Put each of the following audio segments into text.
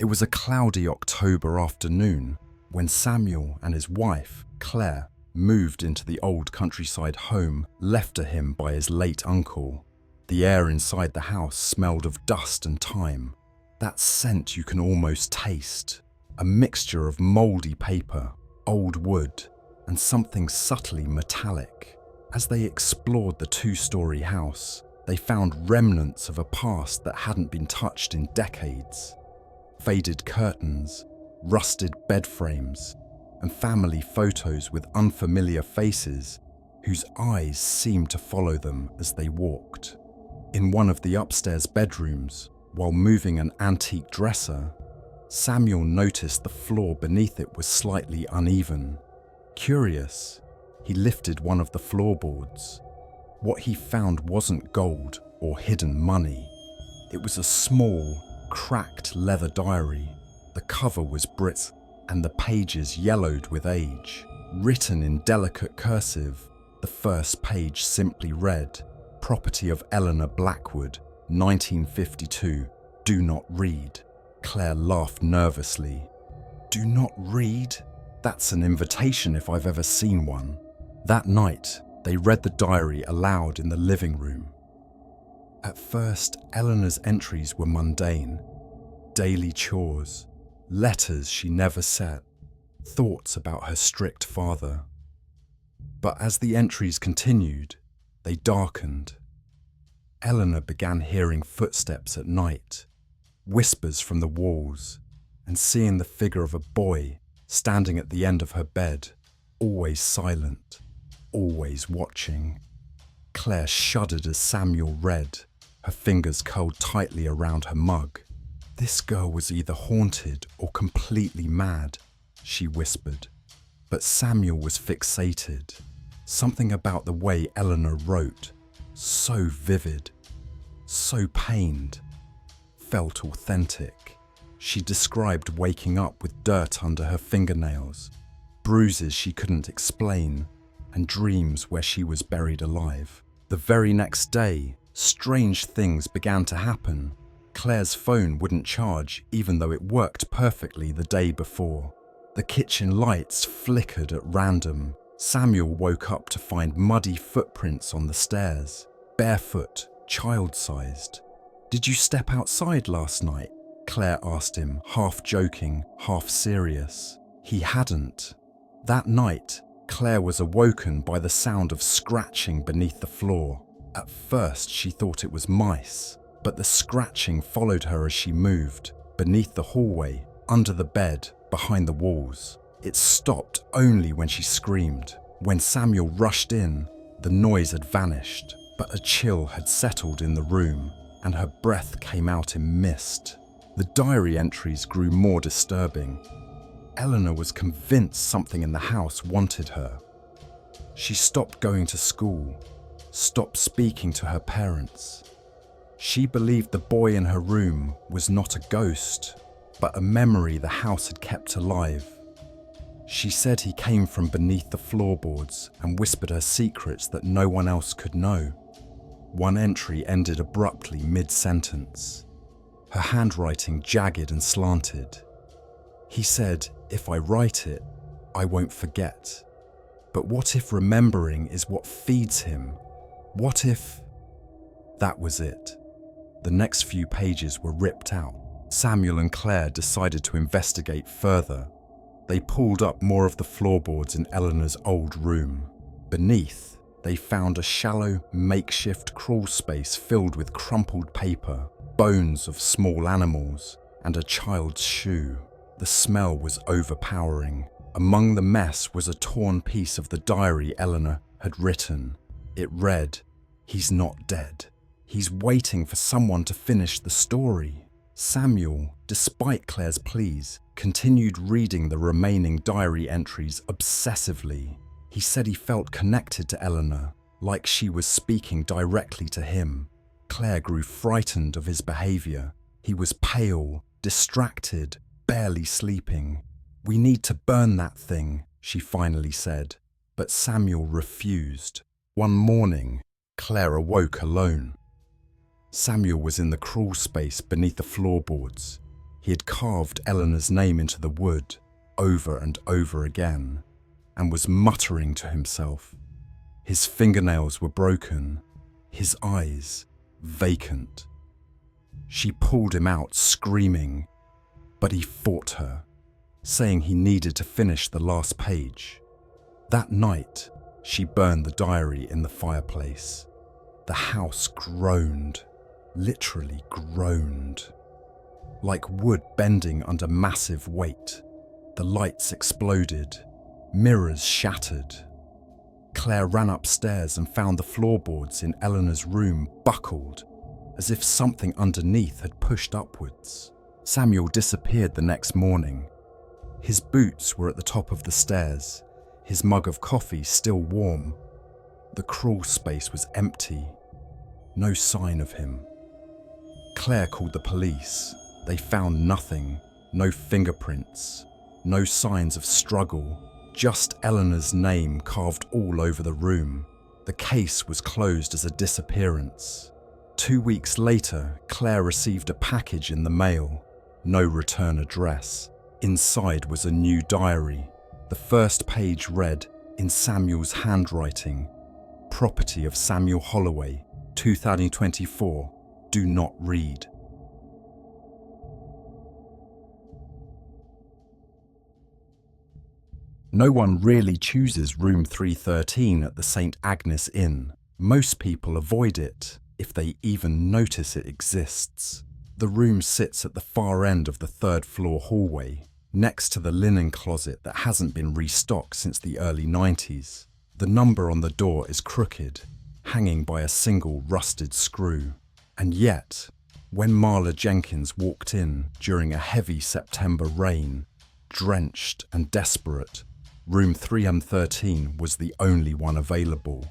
It was a cloudy October afternoon when Samuel and his wife, Claire, moved into the old countryside home left to him by his late uncle. The air inside the house smelled of dust and thyme, that scent you can almost taste, a mixture of mouldy paper, old wood, and something subtly metallic. As they explored the two-story house, they found remnants of a past that hadn't been touched in decades. Faded curtains, rusted bed frames, and family photos with unfamiliar faces whose eyes seemed to follow them as they walked. In one of the upstairs bedrooms, while moving an antique dresser, Samuel noticed the floor beneath it was slightly uneven. Curious, he lifted one of the floorboards. What he found wasn't gold or hidden money. It was a small, cracked leather diary. The cover was brittle and the pages yellowed with age. Written in delicate cursive, the first page simply read, "Property of Eleanor Blackwood, 1952, do not read." Claire laughed nervously. "Do not read? That's an invitation if I've ever seen one." That night, they read the diary aloud in the living room. At first, Eleanor's entries were mundane. Daily chores, letters she never sent, thoughts about her strict father. But as the entries continued, they darkened. Eleanor began hearing footsteps at night, whispers from the walls, and seeing the figure of a boy standing at the end of her bed, always silent, always watching. Claire shuddered as Samuel read, her fingers curled tightly around her mug. "This girl was either haunted or completely mad," she whispered. But Samuel was fixated. Something about the way Eleanor wrote, so vivid, so pained, felt authentic. She described waking up with dirt under her fingernails, bruises she couldn't explain, and dreams where she was buried alive. The very next day, strange things began to happen. Claire's phone wouldn't charge even though it worked perfectly the day before. The kitchen lights flickered at random. Samuel woke up to find muddy footprints on the stairs, barefoot, child-sized. "Did you step outside last night?" Claire asked him, half joking, half serious. He hadn't. That night, Claire was awoken by the sound of scratching beneath the floor. At first, she thought it was mice, but the scratching followed her as she moved, beneath the hallway, under the bed, behind the walls. It stopped only when she screamed. When Samuel rushed in, the noise had vanished, but a chill had settled in the room, and her breath came out in mist. The diary entries grew more disturbing. Eleanor was convinced something in the house wanted her. She stopped going to school, stopped speaking to her parents. She believed the boy in her room was not a ghost, but a memory the house had kept alive. She said he came from beneath the floorboards and whispered her secrets that no one else could know. One entry ended abruptly mid-sentence, her handwriting jagged and slanted. He said, "If I write it, I won't forget." But what if remembering is what feeds him? What if... That was it. The next few pages were ripped out. Samuel and Claire decided to investigate further. They pulled up more of the floorboards in Eleanor's old room. Beneath, they found a shallow, makeshift crawl space filled with crumpled paper, bones of small animals, and a child's shoe. The smell was overpowering. Among the mess was a torn piece of the diary Eleanor had written. It read, "He's not dead. He's waiting for someone to finish the story." Samuel, despite Claire's pleas, continued reading the remaining diary entries obsessively. He said he felt connected to Eleanor, like she was speaking directly to him. Claire grew frightened of his behavior. He was pale, distracted, barely sleeping. "We need to burn that thing," she finally said. But Samuel refused. One morning, Claire awoke alone. Samuel was in the crawl space beneath the floorboards. He had carved Eleanor's name into the wood over and over again and was muttering to himself. His fingernails were broken, his eyes vacant. She pulled him out screaming, but he fought her, saying he needed to finish the last page. That night, she burned the diary in the fireplace. The house groaned, literally groaned, like wood bending under massive weight. The lights exploded, mirrors shattered. Claire ran upstairs and found the floorboards in Eleanor's room buckled, as if something underneath had pushed upwards. Samuel disappeared the next morning. His boots were at the top of the stairs, his mug of coffee still warm. The crawl space was empty. No sign of him. Claire called the police. They found nothing, no fingerprints, no signs of struggle, just Eleanor's name carved all over the room. The case was closed as a disappearance. 2 weeks later, Claire received a package in the mail. No return address. Inside was a new diary. The first page read, in Samuel's handwriting, "Property of Samuel Holloway, 2024. Do not read." No one really chooses room 313 at the St. Agnes Inn. Most people avoid it, if they even notice it exists. The room sits at the far end of the third-floor hallway, next to the linen closet that hasn't been restocked since the early 90s. The number on the door is crooked, hanging by a single rusted screw. And yet, when Marla Jenkins walked in during a heavy September rain, drenched and desperate, room 313 was the only one available.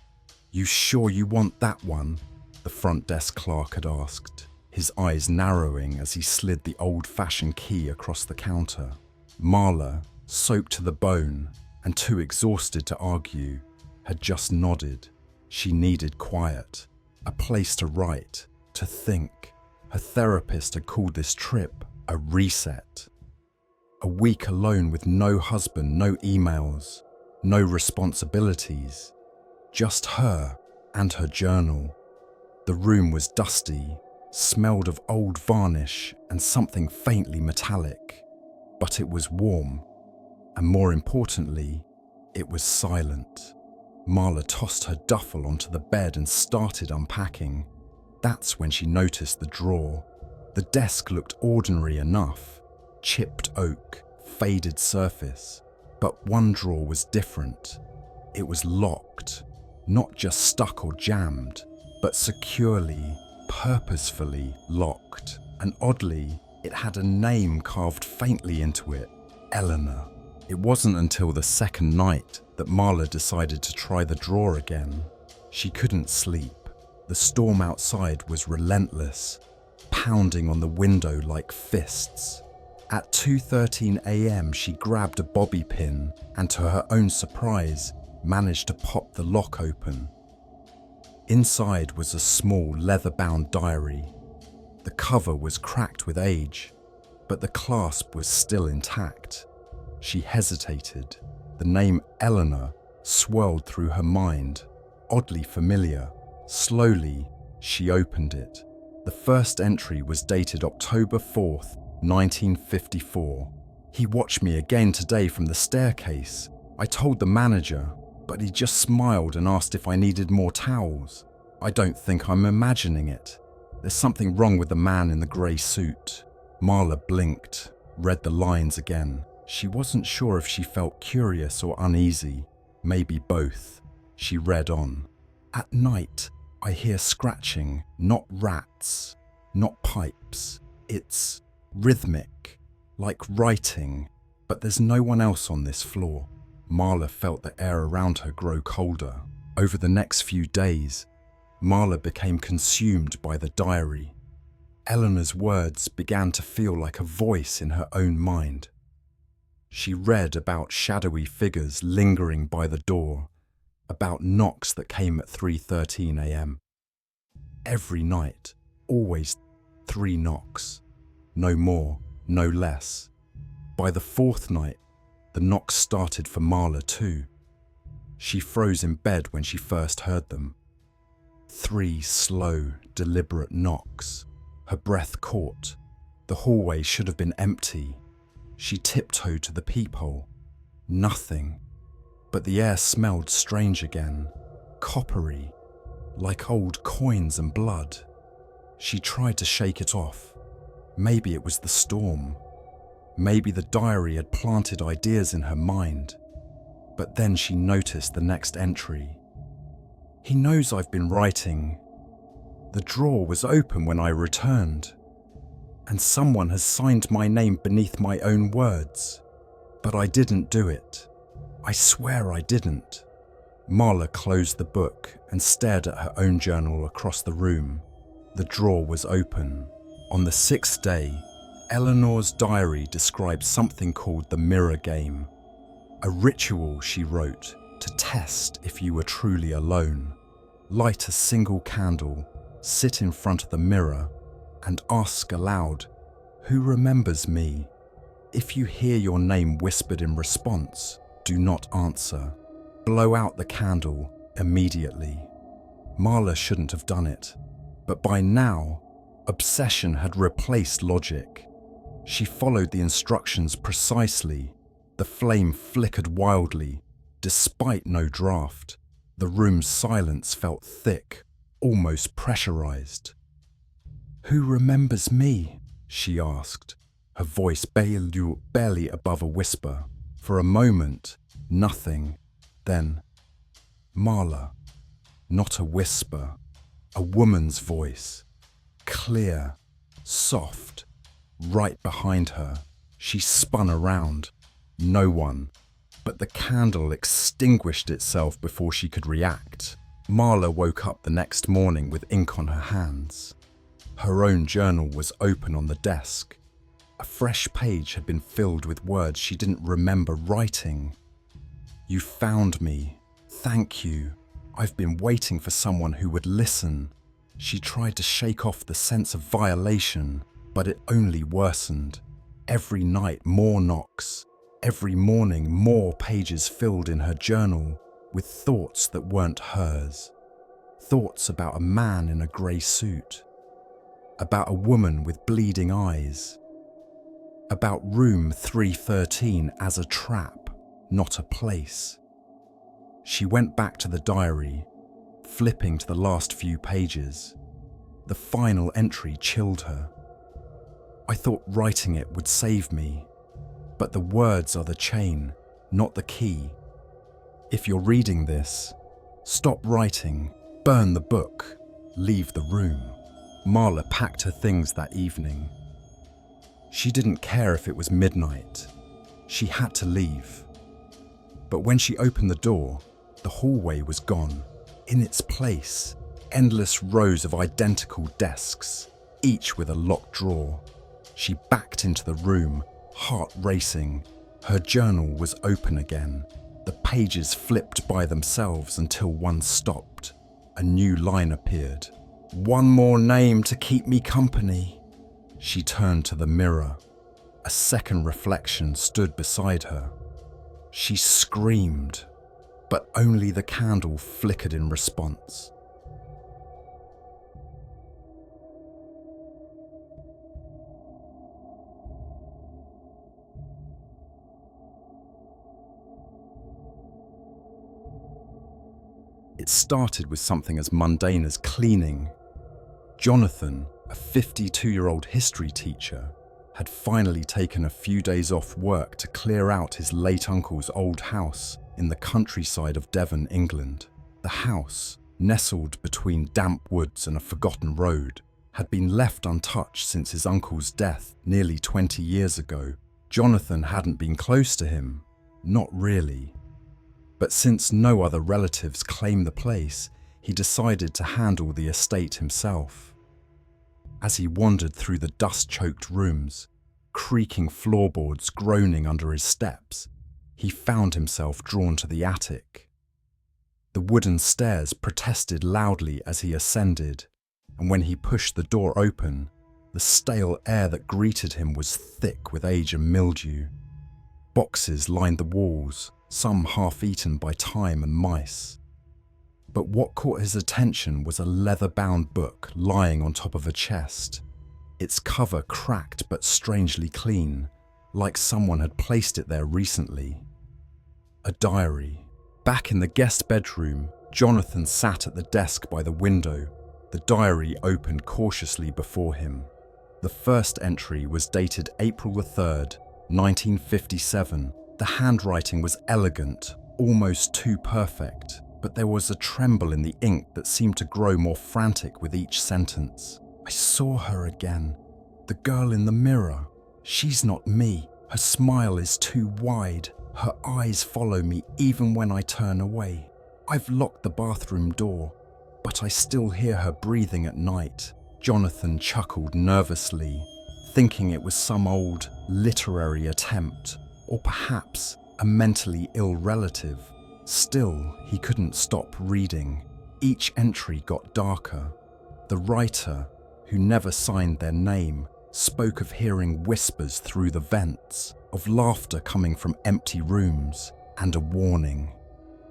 "You sure you want that one?" the front desk clerk had asked, his eyes narrowing as he slid the old-fashioned key across the counter. Marla, soaked to the bone and too exhausted to argue, had just nodded. She needed quiet, a place to write, to think. Her therapist had called this trip a reset. A week alone with no husband, no emails, no responsibilities. Just her and her journal. The room was dusty, smelled of old varnish and something faintly metallic. But it was warm, and more importantly, it was silent. Marla tossed her duffel onto the bed and started unpacking. That's when she noticed the drawer. The desk looked ordinary enough. Chipped oak, faded surface. But one drawer was different. It was locked, not just stuck or jammed, but securely, purposefully locked. And oddly, it had a name carved faintly into it, Eleanor. It wasn't until the second night that Marla decided to try the drawer again. She couldn't sleep. The storm outside was relentless, pounding on the window like fists. At 2:13 a.m. she grabbed a bobby pin and, to her own surprise, managed to pop the lock open. Inside was a small leather-bound diary. The cover was cracked with age, but the clasp was still intact. She hesitated. The name Eleanor swirled through her mind, oddly familiar. Slowly, she opened it. The first entry was dated October 4th, 1954. "He watched me again today from the staircase. I told the manager, but he just smiled and asked if I needed more towels. I don't think I'm imagining it. There's something wrong with the man in the grey suit." Marla blinked, read the lines again. She wasn't sure if she felt curious or uneasy, maybe both. She read on. "At night, I hear scratching, not rats, not pipes. It's rhythmic, like writing, but there's no one else on this floor." Marla felt the air around her grow colder. Over the next few days, Marla became consumed by the diary. Eleanor's words began to feel like a voice in her own mind. She read about shadowy figures lingering by the door, about knocks that came at 3:13 a.m. Every night, always 3 knocks. No more, no less. By the fourth night, the knocks started for Marla too. She froze in bed when she first heard them. 3 slow, deliberate knocks. Her breath caught. The hallway should have been empty. She tiptoed to the peephole. Nothing. But the air smelled strange again, coppery, like old coins and blood. She tried to shake it off. Maybe it was the storm. Maybe the diary had planted ideas in her mind. But then she noticed the next entry. He knows I've been writing. The drawer was open when I returned. And someone has signed my name beneath my own words. But I didn't do it. I swear I didn't. Marla closed the book and stared at her own journal across the room. The drawer was open. On the 6th day, Eleanor's diary described something called the mirror game. A ritual, she wrote, to test if you were truly alone. Light a single candle, sit in front of the mirror, and ask aloud, "Who remembers me?" If you hear your name whispered in response, do not answer. Blow out the candle immediately. Marla shouldn't have done it, but by now, obsession had replaced logic. She followed the instructions precisely. The flame flickered wildly, despite no draft. The room's silence felt thick, almost pressurized. "Who remembers me?" she asked, her voice barely above a whisper. For a moment, nothing. Then, Marla. Not a whisper, a woman's voice. Clear, soft, right behind her. She spun around. No one. But the candle extinguished itself before she could react. Marla woke up the next morning with ink on her hands. Her own journal was open on the desk. A fresh page had been filled with words she didn't remember writing. "You found me. Thank you. I've been waiting for someone who would listen." She tried to shake off the sense of violation, but it only worsened. Every night, more knocks. Every morning, more pages filled in her journal with thoughts that weren't hers. Thoughts about a man in a grey suit. About a woman with bleeding eyes. About room 313 as a trap, not a place. She went back to the diary, flipping to the last few pages. The final entry chilled her. "I thought writing it would save me. But the words are the chain, not the key. If you're reading this, stop writing, burn the book, leave the room." Marla packed her things that evening. She didn't care if it was midnight. She had to leave. But when she opened the door, the hallway was gone. In its place, endless rows of identical desks, each with a locked drawer. She backed into the room, heart racing. Her journal was open again. The pages flipped by themselves until one stopped. A new line appeared. "One more name to keep me company." She turned to the mirror. A second reflection stood beside her. She screamed, but only the candle flickered in response. It started with something as mundane as cleaning. Jonathan, a 52-year-old history teacher, had finally taken a few days off work to clear out his late uncle's old house in the countryside of Devon, England. The house, nestled between damp woods and a forgotten road, had been left untouched since his uncle's death nearly 20 years ago. Jonathan hadn't been close to him, not really. But since no other relatives claimed the place, he decided to handle the estate himself. As he wandered through the dust-choked rooms, creaking floorboards groaning under his steps, he found himself drawn to the attic. The wooden stairs protested loudly as he ascended, and when he pushed the door open, The stale air that greeted him was thick with age and mildew. Boxes lined the walls, some half-eaten by time and mice. But what caught his attention was a leather-bound book lying on top of a chest, its cover cracked but strangely clean, like someone had placed it there recently. A diary. Back in the guest bedroom, Jonathan sat at the desk by the window, the diary opened cautiously before him. The first entry was dated April the 3rd, 1957. The handwriting was elegant, almost too perfect, but there was a tremble in the ink that seemed to grow more frantic with each sentence. I saw her again. The girl in the mirror. She's not me. Her smile is too wide. Her eyes follow me even when I turn away. I've locked the bathroom door, but I still hear her breathing at night. Jonathan chuckled nervously, thinking it was some old literary attempt, or perhaps a mentally ill relative. Still, he couldn't stop reading. Each entry got darker. The writer, who never signed their name, spoke of hearing whispers through the vents, of laughter coming from empty rooms, and a warning.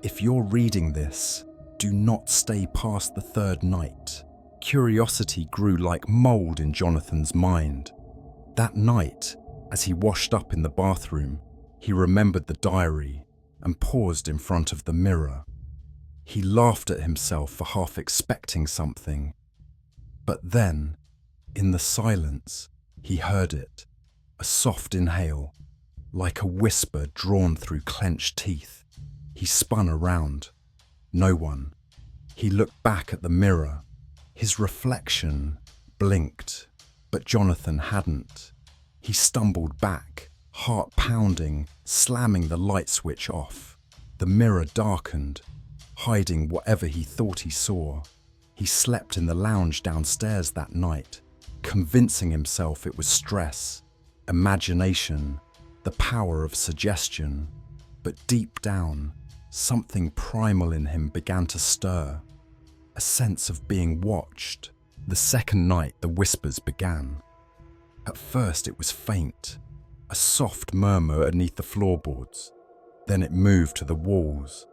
If you're reading this, do not stay past the third night. Curiosity grew like mold in Jonathan's mind. That night, as he washed up in the bathroom, he remembered the diary and paused in front of the mirror. He laughed at himself for half expecting something. But then, in the silence, he heard it, a soft inhale, like a whisper drawn through clenched teeth. He spun around. No one. He looked back at the mirror. His reflection blinked, but Jonathan hadn't. He stumbled back, heart pounding, slamming the light switch off. The mirror darkened, hiding whatever he thought he saw. He slept in the lounge downstairs that night, convincing himself it was stress, imagination, the power of suggestion. But deep down, something primal in him began to stir, a sense of being watched. The second night, the whispers began. At first it was faint, a soft murmur beneath the floorboards. Then it moved to the walls,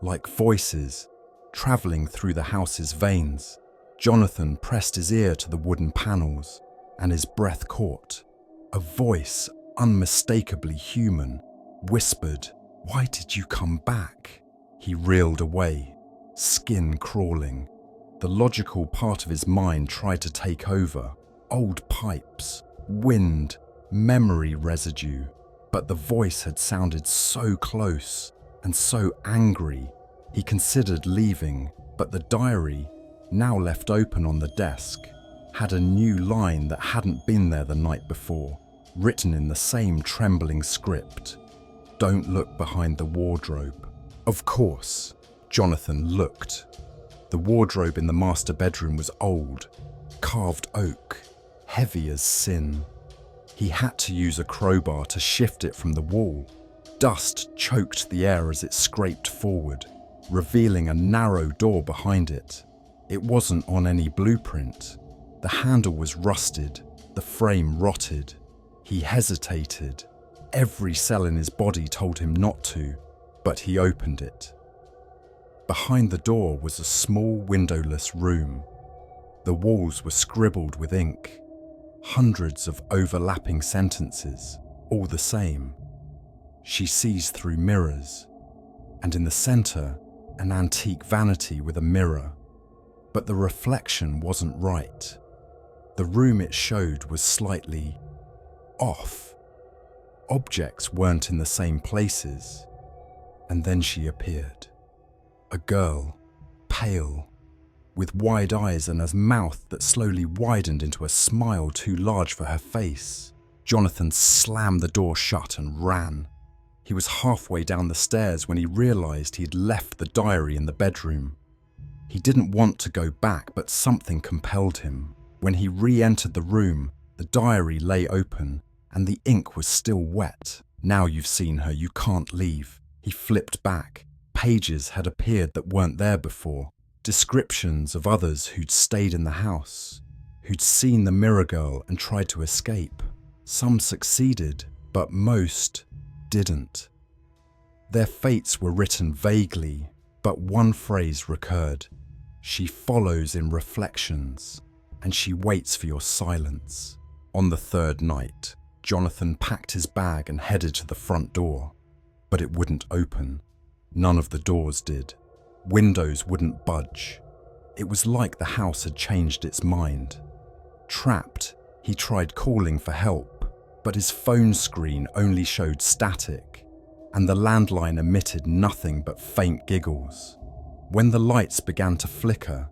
like voices travelling through the house's veins. Jonathan pressed his ear to the wooden panels, and his breath caught. A voice, unmistakably human, whispered, "Why did you come back?" He reeled away, skin crawling. The logical part of his mind tried to take over. Old pipes, wind, memory residue. But the voice had sounded so close and so angry. He considered leaving, but the diary, now left open on the desk, had a new line that hadn't been there the night before, written in the same trembling script. "Don't look behind the wardrobe." Of course, Jonathan looked. The wardrobe in the master bedroom was old, carved oak, heavy as sin. He had to use a crowbar to shift it from the wall. Dust choked the air as it scraped forward, revealing a narrow door behind it. It wasn't on any blueprint. The handle was rusted, the frame rotted. He hesitated. Every cell in his body told him not to, but he opened it. Behind the door was a small windowless room. The walls were scribbled with ink, hundreds of overlapping sentences, all the same. She sees through mirrors, and in the center, an antique vanity with a mirror. But the reflection wasn't right. The room it showed was slightly off. Objects weren't in the same places. And then she appeared. A girl, pale, with wide eyes and a mouth that slowly widened into a smile too large for her face. Jonathan slammed the door shut and ran. He was halfway down the stairs when he realized he had left the diary in the bedroom. He didn't want to go back, but something compelled him. When he re-entered the room, the diary lay open, and the ink was still wet. "Now you've seen her, you can't leave." He flipped back. Pages had appeared that weren't there before. Descriptions of others who'd stayed in the house, who'd seen the mirror girl and tried to escape. Some succeeded, but most didn't. Their fates were written vaguely, but one phrase recurred. She follows in reflections, and she waits for your silence. On the third night, Jonathan packed his bag and headed to the front door, but it wouldn't open. None of the doors did. Windows wouldn't budge. It was like the house had changed its mind. Trapped, he tried calling for help, but his phone screen only showed static, and the landline emitted nothing but faint giggles. When the lights began to flicker,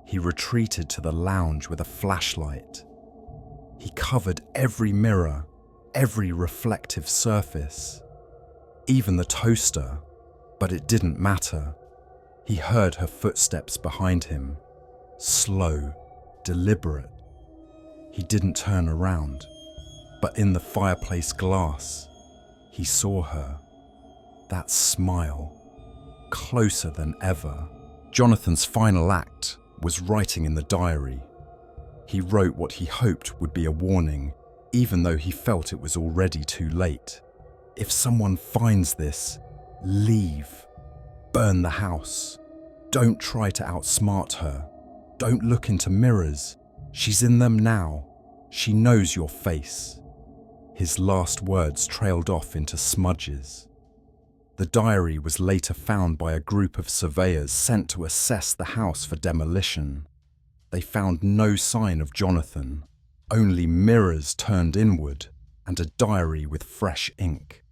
he retreated to the lounge with a flashlight. He covered every mirror, every reflective surface, even the toaster, but it didn't matter. He heard her footsteps behind him, slow, deliberate. He didn't turn around, but in the fireplace glass, he saw her. That smile, closer than ever. Jonathan's final act was writing in the diary. He wrote what he hoped would be a warning, even though he felt it was already too late. If someone finds this, leave. Burn the house. Don't try to outsmart her. Don't look into mirrors. She's in them now. She knows your face. His last words trailed off into smudges. The diary was later found by a group of surveyors sent to assess the house for demolition. They found no sign of Jonathan, only mirrors turned inward and a diary with fresh ink.